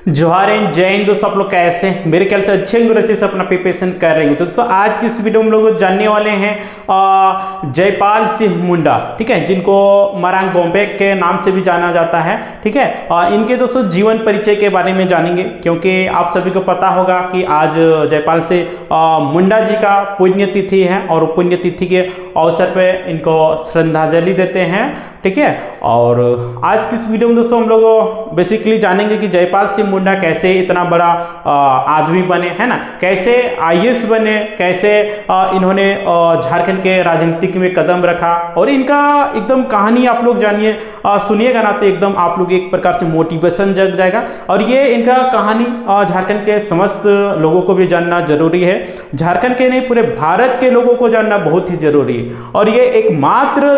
जोहार एंड जय हिंद दोस्तों, आप लोग कैसे हैं? मेरे ख्याल से अच्छे से अपना प्रिपरेशन कर रही हूँ। तो दोस्तों आज की इस वीडियो में हम लोग जानने वाले हैं जयपाल सिंह मुंडा, ठीक है, जिनको मरांग गोम्बे के नाम से भी जाना जाता है, ठीक है। इनके दोस्तों जीवन परिचय के बारे में जानेंगे, क्योंकि आप सभी को पता होगा कि आज जयपाल सिंह मुंडा जी का पुण्यतिथि है और पुण्यतिथि के अवसर पर इनको श्रद्धांजलि देते हैं, ठीक है। और आज की इस वीडियो में दोस्तों हम लोग बेसिकली जानेंगे कि जयपाल सिंह मुंडा कैसे इतना बड़ा आदमी बने, है ना, कैसे आईएएस बने, कैसे इन्होंने झारखंड के राजनीतिक में कदम रखा, और इनका एकदम कहानी आप लोग जानिए, सुनिएगा ना तो एकदम आप लोग एक प्रकार से मोटिवेशन जग जाएगा। और ये इनका कहानी झारखंड के समस्त लोगों को भी जानना जरूरी है, झारखंड के नहीं पूरे भारत के लोगों को जानना बहुत ही जरूरी है। और ये एकमात्र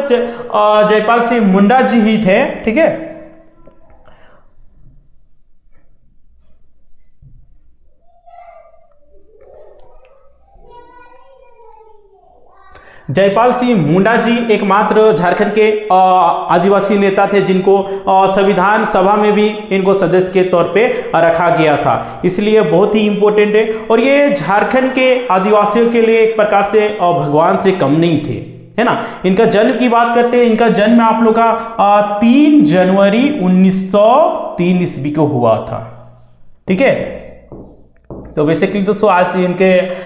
जयपाल सिंह मुंडा जी ही थे, ठीक है। जयपाल सिंह मुंडा जी एकमात्र झारखंड के आदिवासी नेता थे जिनको संविधान सभा में भी इनको सदस्य के तौर पे रखा गया था, इसलिए बहुत ही इंपॉर्टेंट है। और ये झारखंड के आदिवासियों के लिए एक प्रकार से भगवान से कम नहीं थे, है ना। इनका जन्म की बात करते हैं, इनका जन्म आप लोग का 3 जनवरी 1903 ईस्वी को हुआ था, ठीक है। तो बेसिकली दोस्तों आज इनके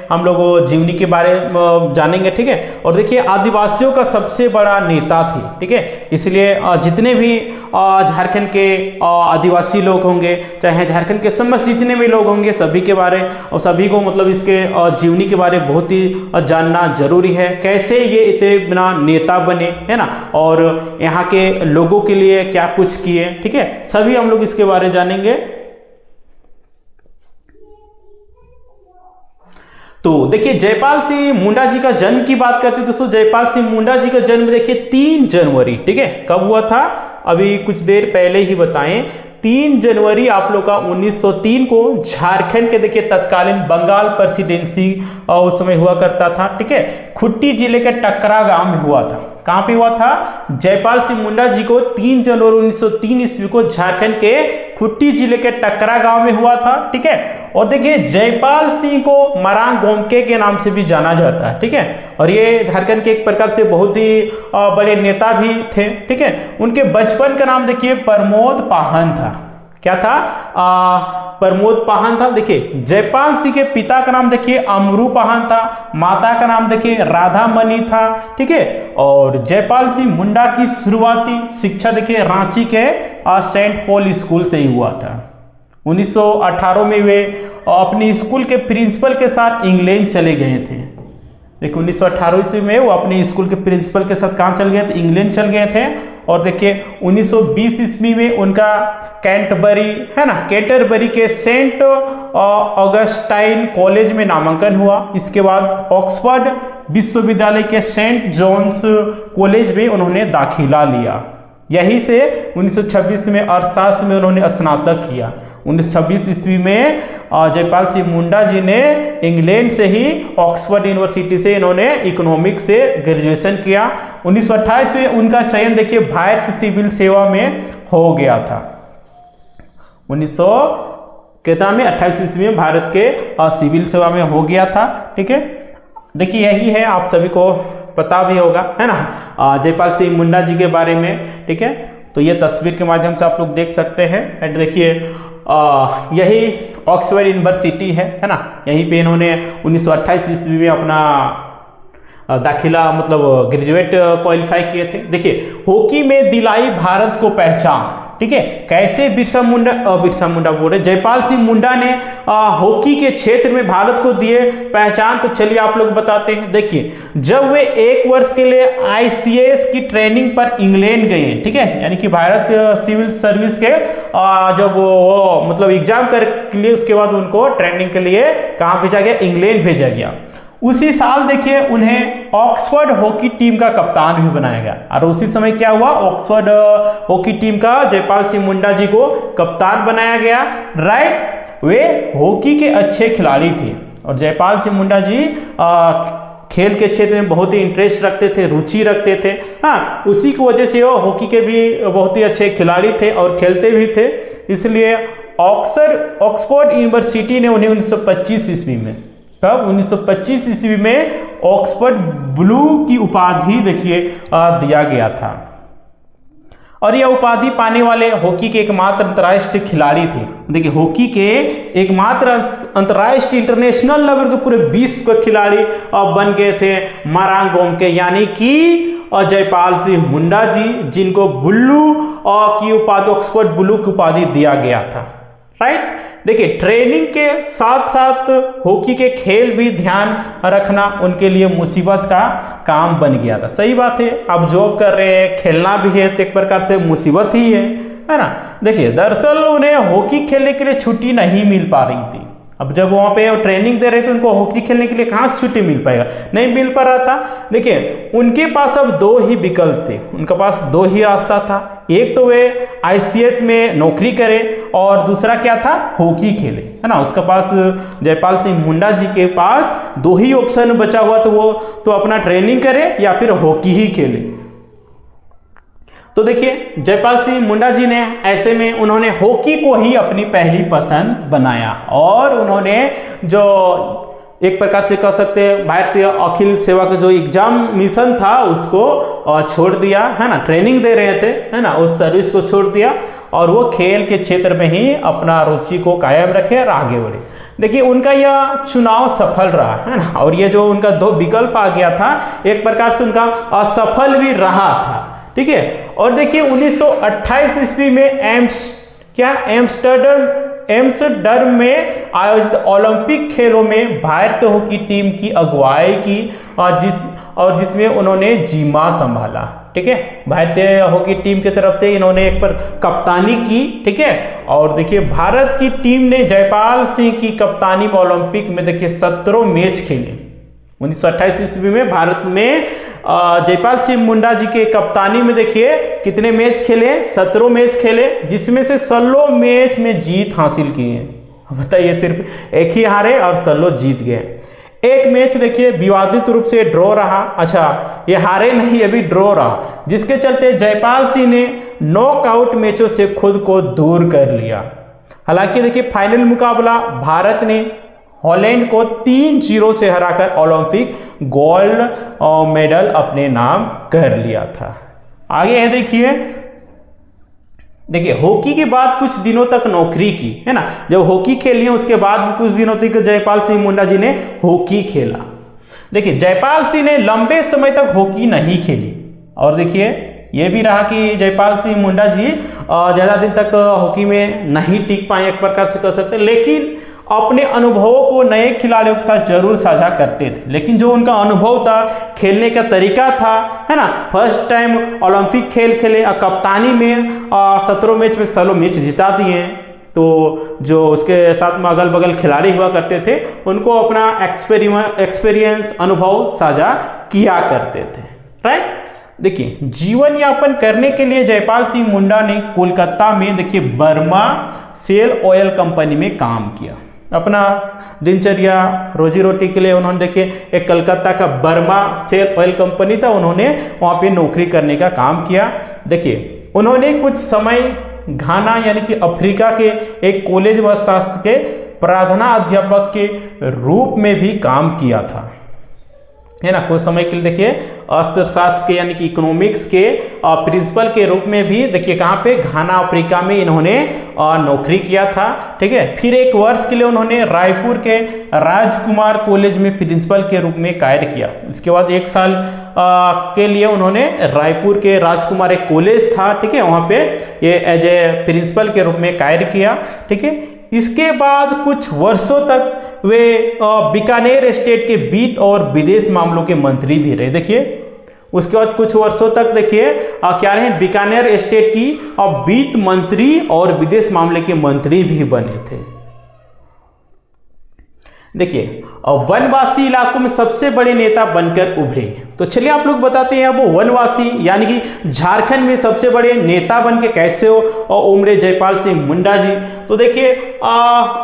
हम लोग जीवनी के बारे में जानेंगे, ठीक है। और देखिए आदिवासियों का सबसे बड़ा नेता थे, ठीक है, इसलिए जितने भी झारखंड के आदिवासी लोग होंगे, चाहे झारखंड के समस्त जितने भी लोग होंगे, सभी के बारे और सभी को मतलब इसके जीवनी के बारे बहुत ही जानना जरूरी है, कैसे ये इतने बिना नेता बने, है ना, और यहाँ के लोगों के लिए क्या कुछ किए, ठीक है, सभी हम लोग इसके बारे में जानेंगे। तो देखिए जयपाल सिंह मुंडा जी का जन्म की बात करते हैं दोस्तों, जयपाल सिंह मुंडा जी का जन्म देखिए 3 जनवरी, ठीक है, कब हुआ था अभी कुछ देर पहले ही बताएं, 3 जनवरी आप लोग का 1903 को झारखंड के देखिए तत्कालीन बंगाल प्रेसिडेंसी उस समय हुआ करता था, ठीक है, खुट्टी जिले के टकरा गांव में हुआ था। कहां पे हुआ था? जयपाल सिंह मुंडा जी को 3 जनवरी 1903 ईस्वी को झारखंड के खुट्टी जिले के टकरा गांव में हुआ था, ठीक है। और देखिए जयपाल सिंह को मरांग गोम्बे के नाम से भी जाना जाता है, ठीक है। और ये झारखंड के एक प्रकार से बहुत ही बड़े नेता भी थे, ठीक है। उनके बचपन का नाम देखिए प्रमोद पाहन था। क्या था? प्रमोद पाहन था। देखिए जयपाल सिंह के पिता का नाम देखिए अमरू पाहन था, माता का नाम देखिए राधा मनी था, ठीक है। और जयपाल सिंह मुंडा की शुरुआती शिक्षा देखिए रांची के सेंट पॉल स्कूल से ही हुआ था। 1918 में वे अपनी स्कूल के प्रिंसिपल के साथ इंग्लैंड चले गए थे। देखिए 1918 ईस्वी में वो अपने स्कूल के प्रिंसिपल के साथ कहाँ चल गए थे? इंग्लैंड चल गए थे। और देखिए 1920 ईस्वी में उनका कैंटरबरी, है ना, कैंटरबरी के सेंट ऑगस्टाइन कॉलेज में नामांकन हुआ। इसके बाद ऑक्सफोर्ड विश्वविद्यालय के सेंट जॉन्स कॉलेज में उन्होंने दाखिला लिया। यहीं से 1926 में अर्थशास्त्र में उन्होंने स्नातक किया। 1926 ईस्वी में जयपाल सिंह मुंडा जी ने इंग्लैंड से ही ऑक्सफोर्ड यूनिवर्सिटी से इन्होंने इकोनॉमिक्स से ग्रेजुएशन किया। 1928 में उनका चयन देखिए भारतीय सिविल सेवा में हो गया था। 1928 ईस्वी में भारत के सिविल सेवा में हो गया था, ठीक है। देखिए यही है, आप सभी को पता भी होगा, है ना, जयपाल सिंह मुंडा जी के बारे में, ठीक है। तो ये तस्वीर के माध्यम से आप लोग देख सकते हैं। एंड देखिए यही ऑक्सफोर्ड यूनिवर्सिटी है ना, यहीं पे इन्होंने 1928 ईस्वी में अपना दाखिला मतलब ग्रेजुएट क्वालिफाई किए थे। देखिए हॉकी में दिलाई भारत को पहचान, ठीक है, कैसे बिरसा मुंडा बोल रहे जयपाल सिंह मुंडा ने हॉकी के क्षेत्र में भारत को दिए पहचान। तो चलिए आप लोग बताते हैं। देखिए जब वे 1 वर्ष के लिए आईसीएस की ट्रेनिंग पर इंग्लैंड गए, ठीक है, यानी कि भारत सिविल सर्विस के जब वो मतलब एग्जाम कर लिए, उसके बाद उनको ट्रेनिंग के लिए कहाँ भेजा गया? इंग्लैंड भेजा गया। उसी साल देखिए उन्हें ऑक्सफोर्ड हॉकी टीम का कप्तान भी बनाया गया। और उसी समय क्या हुआ? ऑक्सफोर्ड हॉकी टीम का जयपाल सिंह मुंडा जी को कप्तान बनाया गया, राइट। वे हॉकी के अच्छे खिलाड़ी थे और जयपाल सिंह मुंडा जी खेल के क्षेत्र में बहुत ही इंटरेस्ट रखते थे, रुचि रखते थे। हाँ, उसी की वजह से वो हॉकी के भी बहुत ही अच्छे खिलाड़ी थे और खेलते भी थे। इसलिए ऑक्सफोर्ड यूनिवर्सिटी ने उन्हें 1925 ईस्वी में, कब 1925 ईस्वी में ऑक्सफोर्ड ब्लू की उपाधि देखिए दिया गया था। और यह उपाधि पाने वाले हॉकी के एकमात्र अंतर्राष्ट्रीय खिलाड़ी थे। देखिए, हॉकी के एकमात्र अंतर्राष्ट्रीय इंटरनेशनल लेवल के पूरे 20 के खिलाड़ी बन गए थे मारांगोम के, यानी कि जयपाल सिंह मुंडा जी, जिनको बुल्लू की उपाधि, ऑक्सफोर्ड ब्लू की उपाधि दिया गया था। राइट। देखिए, ट्रेनिंग के साथ साथ हॉकी के खेल भी ध्यान रखना उनके लिए मुसीबत का काम बन गया था। सही बात है, आप जॉब कर रहे हैं, खेलना भी है, तो एक प्रकार से मुसीबत ही है ना। देखिए, दरअसल उन्हें हॉकी खेलने के लिए छुट्टी नहीं मिल पा रही थी। अब जब वहाँ पे ट्रेनिंग दे रहे थे, उनको हॉकी खेलने के लिए कहाँ से छुट्टी मिल पाएगा, नहीं मिल पा रहा था। देखिए, उनके पास अब दो ही विकल्प थे, उनके पास दो ही रास्ता था। एक तो वे ICS में नौकरी करें और दूसरा क्या था, हॉकी खेले, है ना। उसके पास, जयपाल सिंह मुंडा जी के पास दो ही ऑप्शन बचा हुआ, तो वो तो अपना ट्रेनिंग करे या फिर हॉकी ही खेले। तो देखिए, जयपाल सिंह मुंडा जी ने ऐसे में उन्होंने हॉकी को ही अपनी पहली पसंद बनाया और उन्होंने जो एक प्रकार से कह सकते हैं भारतीय अखिल सेवा का जो एग्जाम मिशन था उसको छोड़ दिया, है ना। ट्रेनिंग दे रहे थे, है ना, उस सर्विस को छोड़ दिया और वो खेल के क्षेत्र में ही अपना रुचि को कायम रखे और आगे बढ़े। देखिए, उनका यह चुनाव सफल रहा, है ना। और ये जो उनका दो विकल्प आ गया था, एक प्रकार से उनका असफल भी रहा था। ठीक है। और देखिए, 1928 ईस्वी में एम्स्टर्डम में आयोजित ओलंपिक खेलों में भारतीय हॉकी टीम की अगुवाई की और जिसमें उन्होंने जिम्मा संभाला। ठीक है, भारतीय हॉकी टीम की तरफ से इन्होंने एक पर कप्तानी की। ठीक है। और देखिए, भारत की टीम ने जयपाल सिंह की कप्तानी में ओलंपिक में देखिए 17 मैच खेले। 1928 ईस्वी में भारत में जयपाल सिंह मुंडा जी के कप्तानी में देखिए कितने मैच खेले, 17 मैच खेले, जिसमें से 16 मैच में जीत हासिल की है। बताइए, सिर्फ एक ही हारे और 16 जीत गए। एक मैच देखिए विवादित रूप से ड्रॉ रहा। अच्छा, ये हारे नहीं, अभी ड्रॉ रहा, जिसके चलते जयपाल सिंह ने नॉकआउट मैचों से खुद को दूर कर लिया। हालांकि देखिए, फाइनल मुकाबला भारत ने हॉलैंड को 3-0 से हराकर ओलंपिक गोल्ड मेडल अपने नाम कर लिया था। आगे है देखिए, हॉकी के बाद कुछ दिनों तक नौकरी की, है ना। जब हॉकी खेली उसके बाद कुछ दिनों तक जयपाल सिंह मुंडा जी ने हॉकी खेला। देखिए, जयपाल सिंह ने लंबे समय तक हॉकी नहीं खेली और देखिए ये भी रहा कि जयपाल सिंह मुंडा जी ज़्यादा दिन तक हॉकी में नहीं टिक पाए, एक प्रकार से कह सकते हैं। लेकिन अपने अनुभवों को नए खिलाड़ियों के साथ जरूर साझा करते थे। लेकिन जो उनका अनुभव था, खेलने का तरीका था, है ना, फर्स्ट टाइम ओलंपिक खेल खेले, कप्तानी में 17 मैच में 16 मैच जिता दिए। तो जो उसके साथ में अगल बगल खिलाड़ी हुआ करते थे, उनको अपना एक्सपीरियंस, अनुभव साझा किया करते थे। राइट। देखिए, जीवन यापन करने के लिए जयपाल सिंह मुंडा ने कोलकाता में देखिए बर्मा सेल ऑयल कंपनी में काम किया। अपना दिनचर्या, रोजी रोटी के लिए उन्होंने देखिए एक कलकत्ता का बर्मा सेल ऑयल कंपनी था, उन्होंने वहाँ पे नौकरी करने का काम किया। देखिए, उन्होंने कुछ समय घाना यानी कि अफ्रीका के एक कॉलेज व शास्त्र के प्रार्थना अध्यापक के रूप में भी काम किया था, है ना। कुछ समय के लिए देखिए अर्थशास्त्र के यानी कि इकोनॉमिक्स के प्रिंसिपल के रूप में भी देखिए कहाँ पे, घाना अफ्रीका में इन्होंने नौकरी किया था। ठीक है। फिर एक वर्ष के लिए उन्होंने रायपुर के राजकुमार कॉलेज में प्रिंसिपल के रूप में कार्य किया। इसके बाद 1 साल के लिए उन्होंने रायपुर के राजकुमार एक कॉलेज था, ठीक है, वहाँ पे ये एज ए प्रिंसिपल के रूप में कार्य किया। ठीक है। इसके बाद कुछ वर्षों तक वे बीकानेर स्टेट के वित्त और विदेश मामलों के मंत्री भी रहे। देखिए, उसके बाद कुछ वर्षों तक देखिए क्या रहे, बीकानेर स्टेट की वित्त मंत्री और विदेश मामले के मंत्री भी बने थे। देखिए वनवासी इलाकों में सबसे बड़े नेता बनकर उभरे। तो चलिए आप लोग बताते हैं वो वनवासी यानी कि झारखंड में सबसे बड़े नेता बनके कैसे हो और उमड़े जयपाल सिंह मुंडा जी। तो देखिए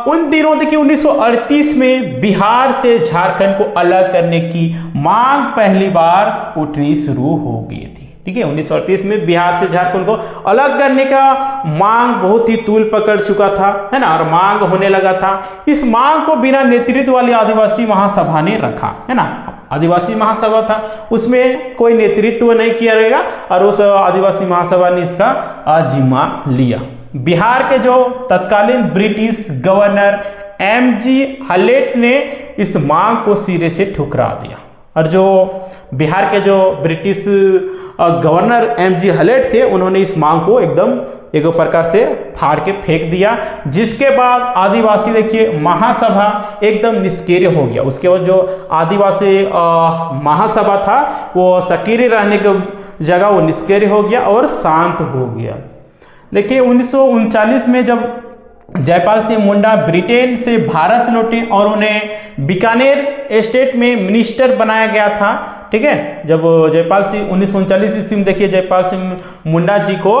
उन दिनों देखिए 1938 में बिहार से झारखंड को अलग करने की मांग पहली बार उठनी शुरू हो गई थी। ठीक है, 1938 में बिहार से झारखंड को अलग करने का मांग बहुत ही तूल पकड़ चुका था, है ना, और मांग होने लगा था। इस मांग को बिना नेतृत्व वाली आदिवासी महासभा ने रखा, है ना, आदिवासी महासभा था, उसमें कोई नेतृत्व नहीं किया रहेगा और उस आदिवासी महासभा ने इसका जिम्मा लिया। बिहार के जो तत्कालीन ब्रिटिश गवर्नर MG हलेट ने इस मांग को सिरे से ठुकरा दिया और जो बिहार के जो ब्रिटिश गवर्नर MG हलेट थे उन्होंने इस मांग को एकदम एक प्रकार से फाड़ के फेंक दिया, जिसके बाद आदिवासी देखिए महासभा एकदम निष्क्रिय हो गया। उसके बाद जो आदिवासी महासभा था वो सक्रिय रहने की जगह वो निष्क्रिय हो गया और शांत हो गया। देखिए 1939 में जब जयपाल सिंह मुंडा ब्रिटेन से भारत लौटे और उन्हें बीकानेर स्टेट में मिनिस्टर बनाया गया था। ठीक है, जब जयपाल सिंह 1939 ईस्वी में देखिए जयपाल सिंह मुंडा जी को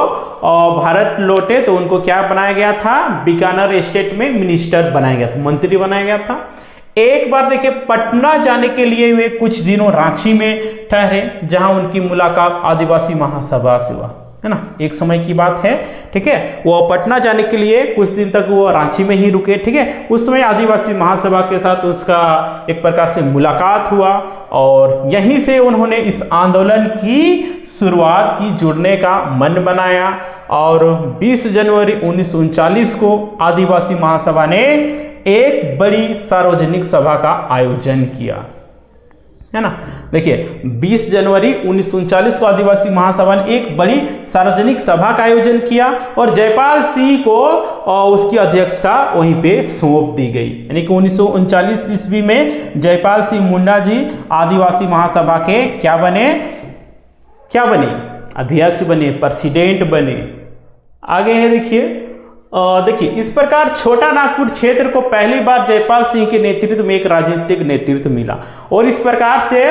भारत लौटे तो उनको क्या बनाया गया था, बीकानेर स्टेट में मिनिस्टर बनाया गया था, मंत्री बनाया गया था। एक बार देखिए पटना जाने के लिए वे कुछ दिनों रांची में ठहरे जहां उनकी मुलाकात आदिवासी महासभा से हुआ, है ना, एक समय की बात है। ठीक है, वो पटना जाने के लिए कुछ दिन तक वो रांची में ही रुके। ठीक है, उस समय आदिवासी महासभा के साथ उसका एक प्रकार से मुलाकात हुआ और यहीं से उन्होंने इस आंदोलन की शुरुआत की, जुड़ने का मन बनाया और 20 जनवरी 1939 को आदिवासी महासभा ने एक बड़ी सार्वजनिक सभा का आयोजन किया, है ना। देखिए 20 जनवरी 1939 को आदिवासी महासभा ने एक बड़ी सार्वजनिक सभा का आयोजन किया और जयपाल सिंह को उसकी अध्यक्षता वहीं पे सौंप दी गई। यानी कि 1939 ईस्वी में जयपाल सिंह मुंडा जी आदिवासी महासभा के क्या बने, अध्यक्ष बने, प्रेसिडेंट बने। आगे है देखिए इस प्रकार छोटा नागपुर क्षेत्र को पहली बार जयपाल सिंह के नेतृत्व में एक राजनीतिक नेतृत्व मिला और इस प्रकार से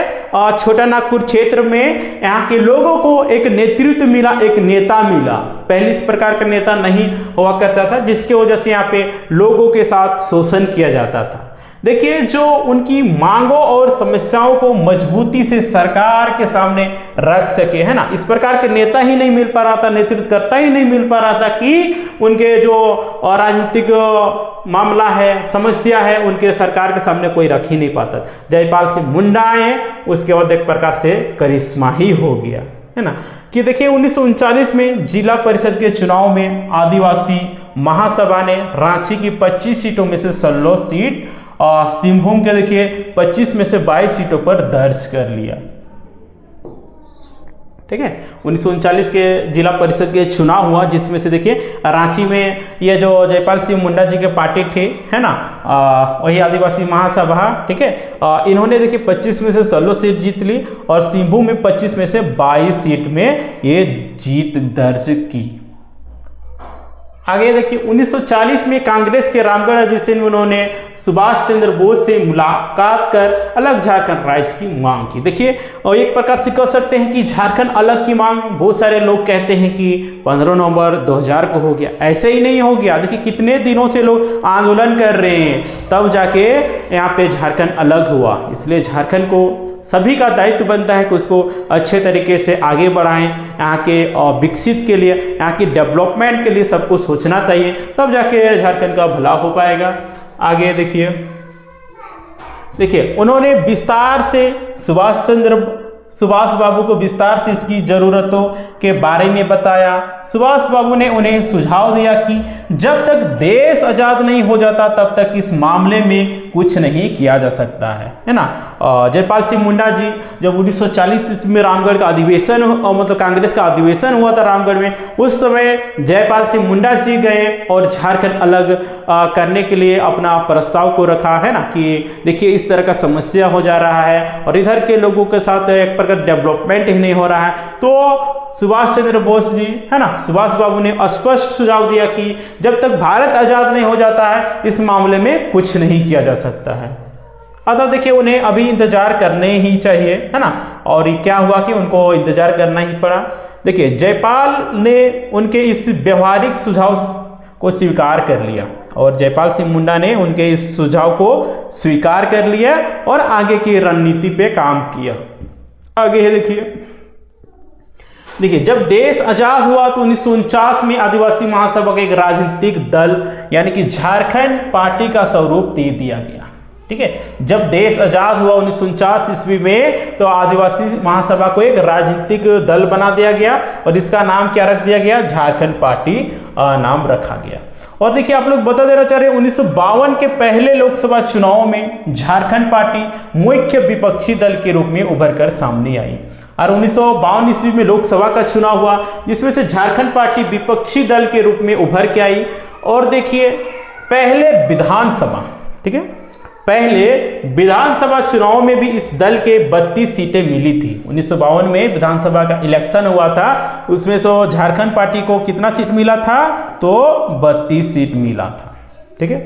छोटा नागपुर क्षेत्र में यहाँ के लोगों को एक नेतृत्व मिला, एक नेता मिला। पहले इस प्रकार का नेता नहीं हुआ करता था जिसके वजह से यहाँ पे लोगों के साथ शोषण किया जाता था। देखिए जो उनकी मांगों और समस्याओं को मजबूती से सरकार के सामने रख सके, है ना, इस प्रकार के नेता ही नहीं मिल पा रहा था, नेतृत्वकर्ता ही नहीं मिल पा रहा था कि उनके जो राजनीतिक मामला है, समस्या है, उनके सरकार के सामने कोई रख ही नहीं पाता। जयपाल सिंह मुंडा आए, उसके बाद एक प्रकार से करिश्मा ही हो गया, है ना। कि देखिए 1939 में जिला परिषद के चुनाव में आदिवासी महासभा ने रांची की 25 सीटों में से 16 सीट और सिंहभूम के देखिए 25 में से 22 सीटों पर दर्ज कर लिया। ठीक है, 1939 के जिला परिषद के चुनाव हुआ जिसमें से देखिए रांची में ये जो जयपाल सिंह मुंडा जी के पार्टी थे, है ना, वही आदिवासी महासभा, ठीक है, इन्होंने देखिए 25 में से 16 सीट जीत ली और सिंहभूम में 25 में से 22 सीट में ये जीत दर्ज की। आगे देखिए 1940 में कांग्रेस के रामगढ़ अधिवेशन में उन्होंने सुभाष चंद्र बोस से मुलाकात कर अलग झारखंड राज्य की मांग की। देखिए और एक प्रकार से कह सकते हैं कि झारखंड अलग की मांग, बहुत सारे लोग कहते हैं कि 15 नवंबर 2000 को हो गया, ऐसे ही नहीं हो गया। देखिए कितने दिनों से लोग आंदोलन कर रहे हैं तब जाके यहाँ पे झारखंड अलग हुआ। इसलिए झारखंड को सभी का दायित्व बनता है कि उसको अच्छे तरीके से आगे बढ़ाएं, यहाँ के विकसित के लिए, यहाँ की डेवलपमेंट के लिए सबको सोचना चाहिए, तब जाके झारखंड का भला हो पाएगा। आगे देखिए उन्होंने विस्तार से सुभाष बाबू को विस्तार से इसकी ज़रूरतों के बारे में बताया। सुभाष बाबू ने उन्हें सुझाव दिया कि जब तक देश आज़ाद नहीं हो जाता तब तक इस मामले में कुछ नहीं किया जा सकता है ना। जयपाल सिंह मुंडा जी जब 1940 में रामगढ़ का अधिवेशन मतलब कांग्रेस का अधिवेशन हुआ था रामगढ़ में, उस समय जयपाल सिंह मुंडा जी गए और झारखंड अलग करने के लिए अपना प्रस्ताव को रखा, है ना, कि देखिए इस तरह का समस्या हो जा रहा है और इधर के लोगों के साथ एक प्रकार डेवलपमेंट ही नहीं हो रहा है। तो सुभाष चंद्र बोस जी, है ना, सुभाष बाबू ने स्पष्ट सुझाव दिया कि जब तक भारत आज़ाद नहीं हो जाता है इस मामले में कुछ नहीं किया जा सकता है। अतः देखिए उन्हें अभी इंतजार करने ही चाहिए, है ना। और ये क्या हुआ कि उनको इंतजार करना ही पड़ा। देखिए जयपाल ने उनके इस व्यवहारिक सुझाव को स्वीकार कर लिया और जयपाल सिंह मुंडा ने उनके इस सुझाव को स्वीकार कर लिया और आगे की रणनीति पे काम किया। आगे है देखिए जब देश आजाद हुआ तो 1949 में आदिवासी महासभा का एक राजनीतिक दल यानी कि झारखंड पार्टी का स्वरूप दे दिया गया। ठीक है, जब देश आजाद हुआ 1949 ईस्वी में तो आदिवासी महासभा को एक राजनीतिक दल बना दिया गया और इसका नाम क्या रख दिया गया, झारखंड पार्टी नाम रखा गया। और देखिए आप लोग बता देना चाह रहे हैं 1952 के पहले लोकसभा चुनाव में झारखंड पार्टी मुख्य विपक्षी दल के रूप में उभर कर सामने आई और 1952 ईस्वी में लोकसभा का चुनाव हुआ जिसमें से झारखंड पार्टी विपक्षी दल के रूप में उभर के आई। और देखिए पहले विधानसभा, ठीक है, पहले विधानसभा चुनाव में भी इस दल के 32 सीटें मिली थी। 1952 में विधानसभा का इलेक्शन हुआ था, उसमें से झारखंड पार्टी को कितना सीट मिला था, तो 32 सीट मिला था। ठीक है,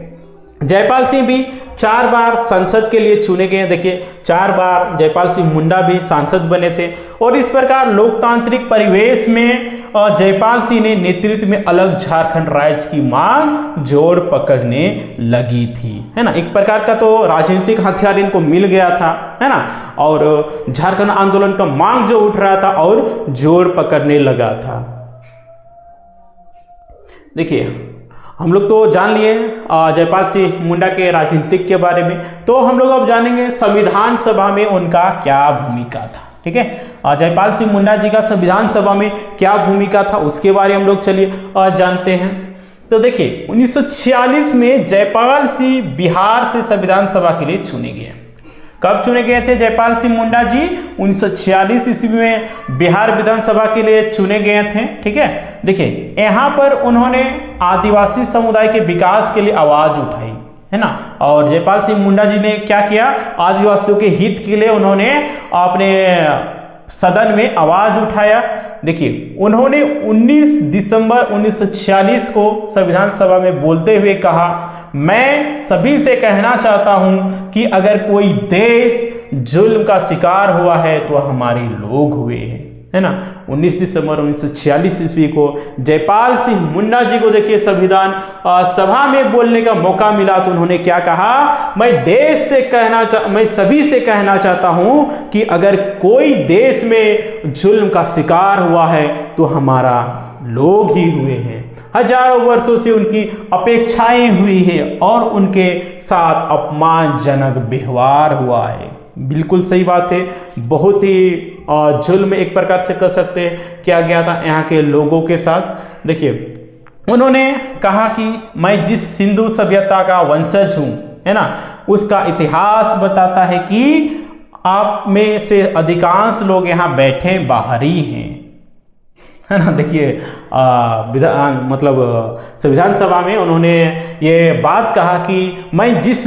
जयपाल सिंह भी 4 बार संसद के लिए चुने गए। देखिए 4 बार जयपाल सिंह मुंडा भी सांसद बने थे और इस प्रकार लोकतांत्रिक परिवेश में जयपाल सिंह ने नेतृत्व में अलग झारखंड राज्य की मांग जोर पकड़ने लगी थी, है ना। एक प्रकार का तो राजनीतिक हथियार इनको मिल गया था, है ना, और झारखंड आंदोलन का मांग जो उठ रहा था और जोर पकड़ने लगा था। देखिए हम लोग तो जान लिए जयपाल सिंह मुंडा के राजनीतिक के बारे में, तो हम लोग अब जानेंगे संविधान सभा में उनका क्या भूमिका था। ठीक है, जयपाल सिंह मुंडा जी का संविधान सभा में क्या भूमिका था उसके बारे में हम लोग चलिए जानते हैं। तो देखिए 1946 में जयपाल सिंह बिहार से संविधान सभा के लिए चुने गए। कब चुने गए थे जयपाल सिंह मुंडा जी? 1946 ईस्वी में बिहार विधानसभा के लिए चुने गए थे। ठीक है, देखिए यहाँ पर उन्होंने आदिवासी समुदाय के विकास के लिए आवाज उठाई, है ना। और जयपाल सिंह मुंडा जी ने क्या किया, आदिवासियों के हित के लिए उन्होंने अपने सदन में आवाज उठाया। देखिए उन्होंने 19 दिसंबर 1946 को संविधान सभा में बोलते हुए कहा, मैं सभी से कहना चाहता हूं कि अगर कोई देश जुल्म का शिकार हुआ है तो हमारे लोग हुए हैं, है ना। 19 दिसंबर 1946 ईस्वी को जयपाल सिंह मुंडा जी को देखिए संविधान सभा में बोलने का मौका मिला तो उन्होंने क्या कहा, मैं सभी से कहना चाहता हूं कि अगर कोई देश में जुल्म का शिकार हुआ है तो हमारा लोग ही हुए हैं। हजारों वर्षों से उनकी अपेक्षाएं हुई है और उनके साथ अपमानजनक व्यवहार हुआ है। बिल्कुल सही बात है, बहुत ही जुल्म एक प्रकार से कह सकते हैं किया गया था यहाँ के लोगों के साथ। देखिए उन्होंने कहा कि मैं जिस सिंधु सभ्यता का वंशज हूँ, है ना, उसका इतिहास बताता है कि आप में से अधिकांश लोग यहाँ बैठे बाहरी हैं, है ना। देखिए संविधान सभा में उन्होंने ये बात कहा कि मैं जिस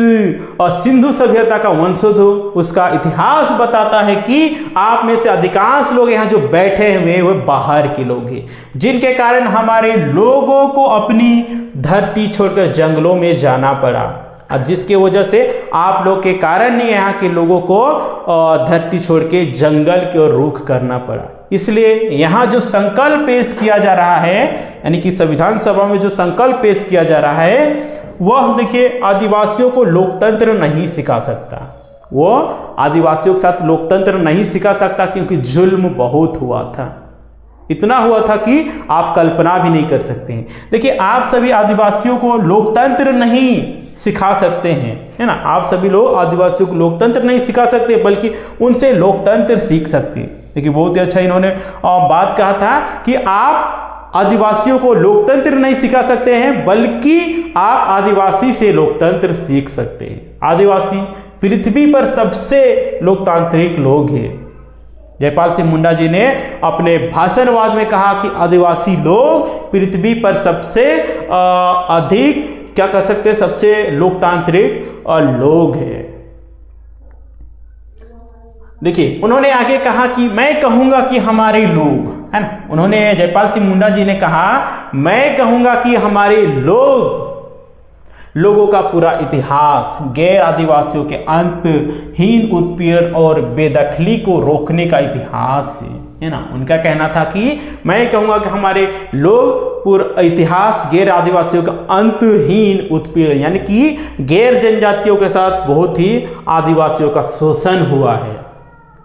सिंधु सभ्यता का वंशज हूँ उसका इतिहास बताता है कि आप में से अधिकांश लोग यहाँ जो बैठे हुए वो बाहर के लोग हैं, जिनके कारण हमारे लोगों को अपनी धरती छोड़कर जंगलों में जाना पड़ा और जिसके वजह से आप लोग के कारण ही यहाँ के लोगों को धरती छोड़ के जंगल की ओर रुख करना पड़ा। इसलिए यहाँ जो संकल्प पेश किया जा रहा है, यानी कि संविधान सभा में जो संकल्प पेश किया जा रहा है वह देखिए आदिवासियों को लोकतंत्र नहीं सिखा सकता, वो आदिवासियों के साथ लोकतंत्र नहीं सिखा सकता क्योंकि जुल्म बहुत हुआ था, इतना हुआ था कि आप कल्पना भी नहीं कर सकते हैं। देखिए आप सभी आदिवासियों को लोकतंत्र नहीं सिखा सकते हैं, है ना, आप सभी लोग आदिवासियों को लोकतंत्र नहीं सिखा सकते बल्कि उनसे लोकतंत्र सीख सकते हैं। देखिए बहुत ही अच्छा इन्होंने बात कहा था कि आप आदिवासियों को लोकतंत्र नहीं सिखा सकते हैं बल्कि आप आदिवासी से लोकतंत्र सीख सकते हैं। आदिवासी पृथ्वी पर सबसे लोकतांत्रिक लोग हैं। जयपाल सिंह मुंडा जी ने अपने भाषणवाद में कहा कि आदिवासी लोग पृथ्वी पर सबसे अधिक क्या कह सकते हैं, सबसे लोकतांत्रिक लोग हैं। देखिए उन्होंने आगे कहा कि मैं कहूंगा कि हमारे लोग, है ना, उन्होंने जयपाल सिंह मुंडा जी ने कहा मैं कहूंगा कि हमारे लोग लोगों का पूरा इतिहास गैर आदिवासियों के अंतहीन उत्पीड़न और बेदखली को रोकने का इतिहास है ना। उनका कहना था कि मैं कहूँगा कि हमारे लोग पूरा इतिहास गैर आदिवासियों का अंतहीन उत्पीड़न, यानी कि गैर जनजातियों के साथ बहुत ही आदिवासियों का शोषण हुआ है।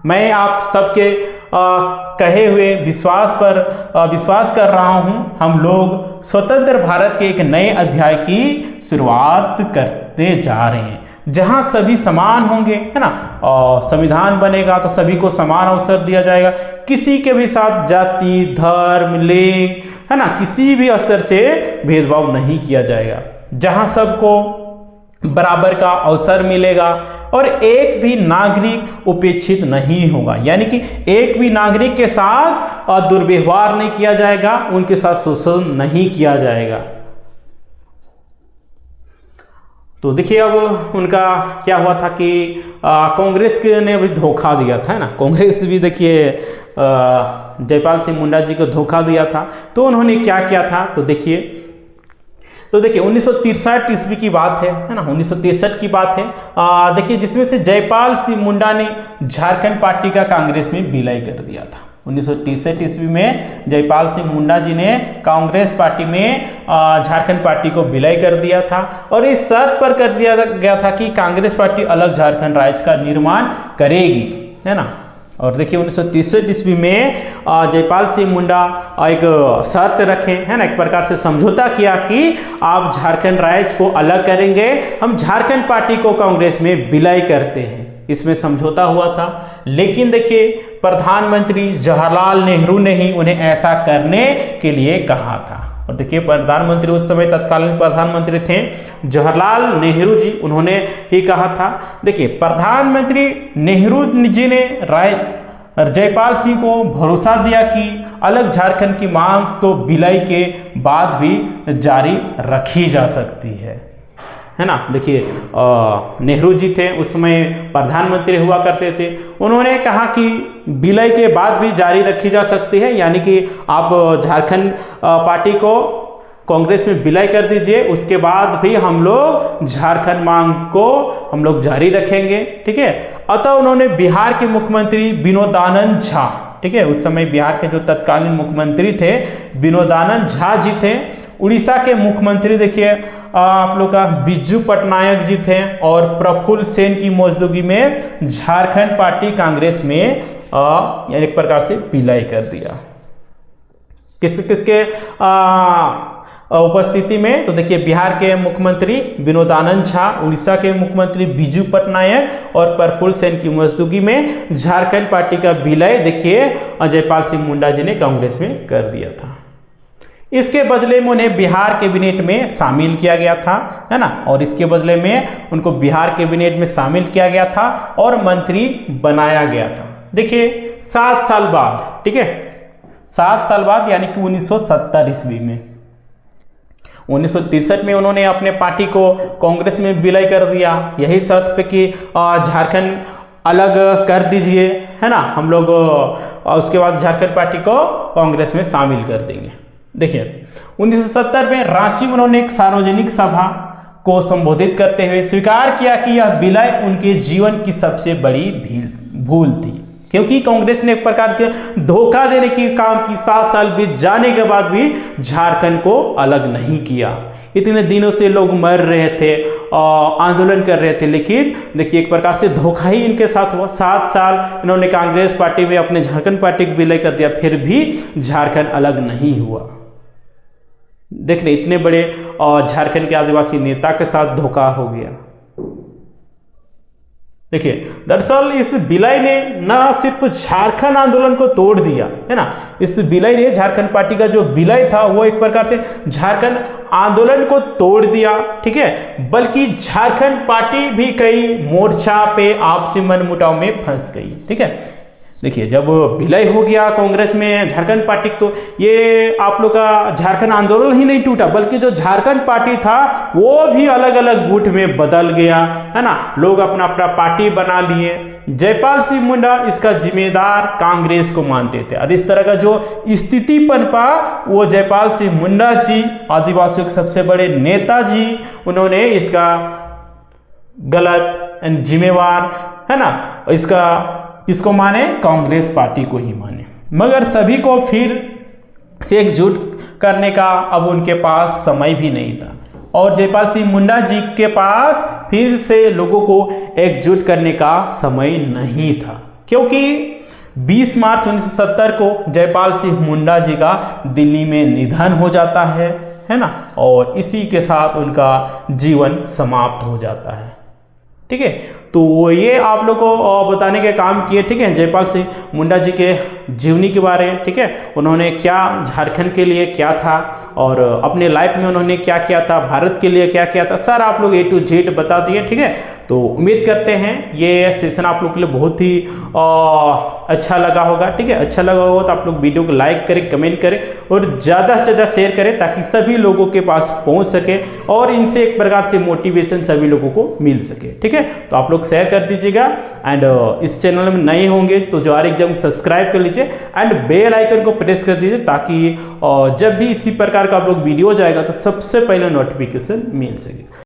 मैं आप सबके कहे हुए विश्वास पर विश्वास कर रहा हूँ। हम लोग स्वतंत्र भारत के एक नए अध्याय की शुरुआत करते जा रहे हैं, जहाँ सभी समान होंगे, है ना। और संविधान बनेगा तो सभी को समान अवसर दिया जाएगा, किसी के भी साथ जाति, धर्म, लिंग, है ना, किसी भी स्तर से भेदभाव नहीं किया जाएगा, जहाँ सबको बराबर का अवसर मिलेगा और एक भी नागरिक उपेक्षित नहीं होगा, यानी कि एक भी नागरिक के साथ दुर्व्यवहार नहीं किया जाएगा, उनके साथ शोषण नहीं किया जाएगा। तो देखिए अब उनका क्या हुआ था कि कांग्रेस ने भी धोखा दिया था, है ना। कांग्रेस भी देखिए जयपाल सिंह मुंडा जी को धोखा दिया था। तो उन्होंने क्या किया था, तो देखिए 1963 ईस्वी की बात है ना, 1963 की बात है। देखिए जिसमें से जयपाल सिंह मुंडा ने झारखंड पार्टी का कांग्रेस में विलय कर दिया था। 1963 ईस्वी में जयपाल सिंह मुंडा जी ने कांग्रेस पार्टी में झारखंड पार्टी को विलय कर दिया था और इस शर्त पर कर दिया गया था कि कांग्रेस पार्टी अलग झारखंड राज्य का निर्माण करेगी, है ना। और देखिए 1963 ईस्वी में जयपाल सिंह मुंडा एक शर्त रखे, है ना, एक प्रकार से समझौता किया कि आप झारखंड राज्य को अलग करेंगे, हम झारखंड पार्टी को कांग्रेस में विलय करते हैं, इसमें समझौता हुआ था। लेकिन देखिए प्रधानमंत्री जवाहरलाल नेहरू ने ही उन्हें ऐसा करने के लिए कहा था। और देखिए प्रधानमंत्री उस समय तत्कालीन प्रधानमंत्री थे जवाहरलाल नेहरू जी, उन्होंने ही कहा था। देखिए प्रधानमंत्री नेहरू जी ने जयपाल सिंह को भरोसा दिया कि अलग झारखंड की मांग तो विलय के बाद भी जारी रखी जा सकती है ना। देखिए नेहरू जी थे उस समय प्रधानमंत्री हुआ करते थे, उन्होंने कहा कि विलय के बाद भी जारी रखी जा सकती है, यानी कि आप झारखंड पार्टी को कांग्रेस में विलय कर दीजिए, उसके बाद भी हम लोग झारखंड मांग को हम लोग जारी रखेंगे, ठीक है। अतः उन्होंने बिहार के मुख्यमंत्री विनोदानंद झा, ठीक है, उस समय बिहार के जो तत्कालीन मुख्यमंत्री थे विनोदानंद झा जी थे, उड़ीसा के मुख्यमंत्री देखिए आप लोग का बिज्जू पटनायक जी थे और प्रफुल्ल सेन की मौजूदगी में झारखंड पार्टी कांग्रेस में एक प्रकार से विलय कर दिया। किसके उपस्थिति में, तो देखिए बिहार के मुख्यमंत्री विनोदानंद झा, उड़ीसा के मुख्यमंत्री बिजू पटनायक और प्रफुल्ल सेन की मौजूदगी में झारखंड पार्टी का विलय देखिए जयपाल सिंह मुंडा जी ने कांग्रेस में कर दिया था। इसके बदले में उन्हें बिहार कैबिनेट में शामिल किया गया था, है ना, और इसके बदले में उनको बिहार कैबिनेट में शामिल किया गया था और मंत्री बनाया गया था। देखिए 7 साल बाद, ठीक है, 7 साल बाद यानी कि 1970 ईस्वी में, 1963 में उन्होंने अपने पार्टी को कांग्रेस में विलय कर दिया, यही शर्त पे कि झारखंड अलग कर दीजिए, है ना, हम लोग उसके बाद झारखंड पार्टी को कांग्रेस में शामिल कर देंगे। देखिए 1970 में रांची में उन्होंने एक सार्वजनिक सभा को संबोधित करते हुए स्वीकार किया कि यह विलय उनके जीवन की सबसे बड़ी भूल थी, क्योंकि कांग्रेस ने एक प्रकार के धोखा देने की काम की। 7 साल बीत जाने के बाद भी झारखंड को अलग नहीं किया। इतने दिनों से लोग मर रहे थे, आंदोलन कर रहे थे, लेकिन देखिए एक प्रकार से धोखा ही इनके साथ हुआ। 7 साल इन्होंने कांग्रेस पार्टी में अपने झारखंड पार्टी को विलय कर दिया, फिर भी झारखंड अलग नहीं हुआ। देख रहे इतने बड़े झारखंड के आदिवासी नेता के साथ धोखा हो गया। देखिए दरअसल इस विलय ने न सिर्फ झारखंड आंदोलन को तोड़ दिया, है ना, इस विलय ने झारखंड पार्टी का जो विलय था वो एक प्रकार से झारखंड आंदोलन को तोड़ दिया, ठीक है, बल्कि झारखंड पार्टी भी कई मोर्चा पे आपसी मनमुटाव में फंस गई, ठीक है। देखिए जब विलय हो गया कांग्रेस में झारखंड पार्टी, तो ये आप लोग का झारखंड आंदोलन ही नहीं टूटा, बल्कि जो झारखंड पार्टी था वो भी अलग अलग गुट में बदल गया, है ना। लोग अपना अपना पार्टी बना लिए, जयपाल सिंह मुंडा इसका जिम्मेदार कांग्रेस को मानते थे और इस तरह का जो स्थिति पनपा वो जयपाल सिंह मुंडा जी आदिवासियों के सबसे बड़े नेता जी उन्होंने इसका गलत एंड जिम्मेवार है ना इसका किसको माने कांग्रेस पार्टी को ही माने। मगर सभी को फिर से एकजुट करने का अब उनके पास समय भी नहीं था और जयपाल सिंह मुंडा जी के पास फिर से लोगों को एकजुट करने का समय नहीं था, क्योंकि 20 मार्च 1970 को जयपाल सिंह मुंडा जी का दिल्ली में निधन हो जाता है ना, और इसी के साथ उनका जीवन समाप्त हो जाता है। ठीक है, तो ये आप लोग को बताने के काम किए। ठीक है, जयपाल सिंह मुंडा जी के जीवनी के बारे, ठीक है, उन्होंने क्या झारखंड के लिए क्या था और अपने लाइफ में उन्होंने क्या किया था, भारत के लिए क्या किया था, सर आप लोग A to Z बता दिए। ठीक है, तो उम्मीद करते हैं ये सेशन आप लोग के लिए बहुत ही अच्छा लगा होगा। ठीक है, अच्छा लगा होगा तो आप लोग वीडियो को लाइक करें, कमेंट करें और ज़्यादा से ज़्यादा शेयर करें ताकि सभी लोगों के पास पहुँच सके और इनसे एक प्रकार से मोटिवेशन सभी लोगों को मिल सके। ठीक है, तो आप लोग शेयर कर दीजिएगा एंड इस चैनल में नए होंगे तो JR एग्जाम सब्सक्राइब कर लीजिए एंड बेल आइकन को प्रेस कर दीजिए ताकि जब भी इसी प्रकार का आप लोग वीडियो जाएगा तो सबसे पहले नोटिफिकेशन मिल सके।